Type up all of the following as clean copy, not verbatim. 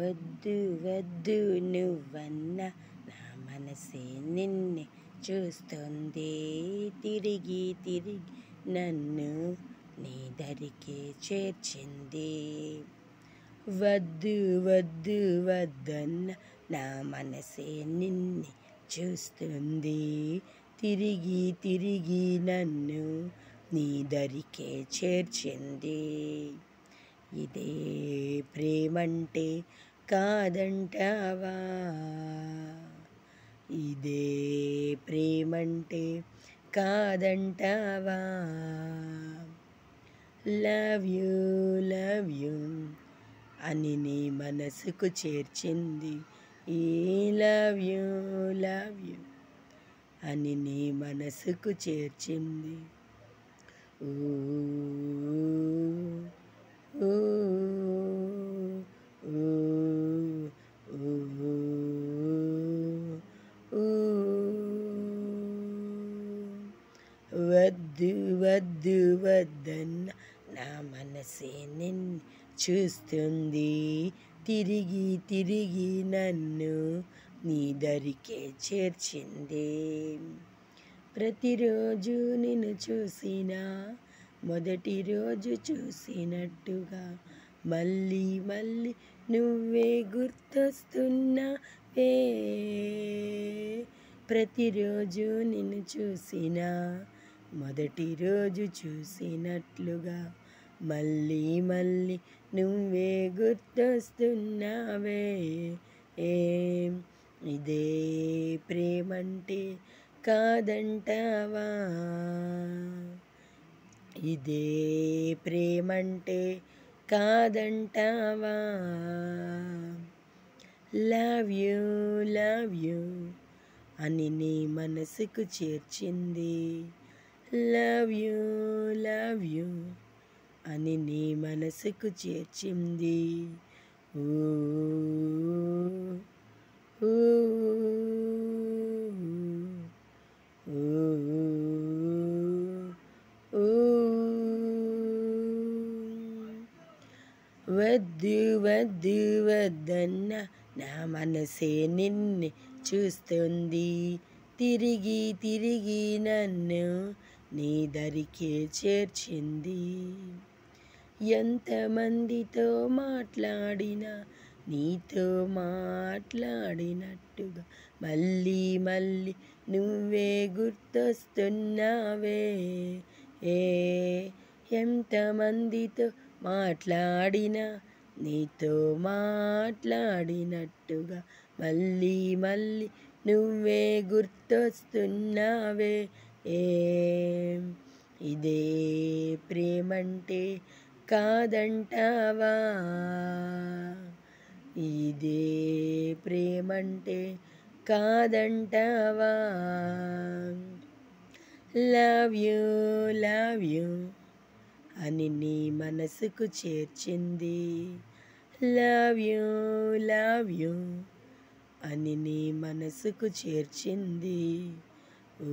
వద్దు వద్దు నువ్వన్న నా మనసే నిన్నే చూస్తుంది, తిరిగి తిరిగి నన్ను నీ దరికి చేర్చింది. వద్దు వద్దు వద్దన్న నా మనసే నిన్నే చూస్తుంది, తిరిగి తిరిగి నన్ను నీ దరికే చేర్చింది. ఇదే ప్రేమంటే కాదంటావా, ఇదే ప్రేమంటే కాదంటావా. లవ్ యూ అని నీ మనసుకు చేర్చింది, ఈ లవ్ యూ అని నీ మనసుకు చేర్చింది. ఊ ఊ ఊ ఊ ఊ. వద్దు వద్దు వద్దన్న నా మనసే నిన్ను చూస్తుంది, తిరిగి తిరిగి నన్ను నీ దరికే చేర్చింది. ప్రతిరోజు నిన్ను చూసినా మొదటి రోజు చూసినట్టుగా, మళ్ళీ మళ్ళీ నువ్వే గుర్తొస్తున్నావే. ప్రతిరోజు నిన్ను చూసినా మొదటి రోజు చూసినట్లుగా, మళ్ళీ మళ్ళీ నువ్వే గుర్తొస్తున్నావే. ఇదే ప్రేమంటే కాదంటావా, ఇదే ప్రేమంటే కాదంటావా. లవ్ యూ అని నీ మనసుకు చేర్చింది, లవ్ యూ అని నీ మనసుకు చేర్చింది. ఊ ఊ ఊ ఊ. వద్దు వద్దు వద్దన్న నా మనసే నిన్నే చూస్తుంది, తిరిగి తిరిగి నన్ను నీ దరికే చేర్చింది. ఎంతమందితో మాట్లాడినా నీతో మాట్లాడినట్టుగా, మళ్ళీ మళ్ళీ నువ్వే గుర్తొస్తున్నావే. ఎంతమందితో మాట్లాడినా నీతో మాట్లాడినట్టుగా, మళ్ళీ మళ్ళీ నువ్వే గుర్తొస్తున్నావే. ఇదే ప్రేమంటే కాదంటావా, ఇదే ప్రేమంటే కాదంటావా. లవ్ యూ అని నీ మనసుకు చేర్చింది, లవ్ యూ అని నీ మనసుకు చేర్చింది. ఊ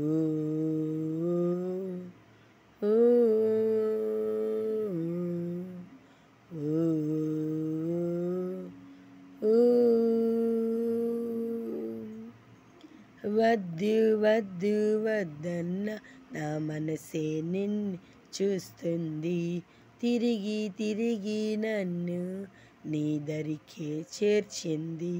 ఊ ఊ ఊ. వద్దు వద్దు వద్దన్న నా మనసే నిన్ను చూస్తుంది, తిరిగి తిరిగి నన్ను నీ దరికే చేర్చింది.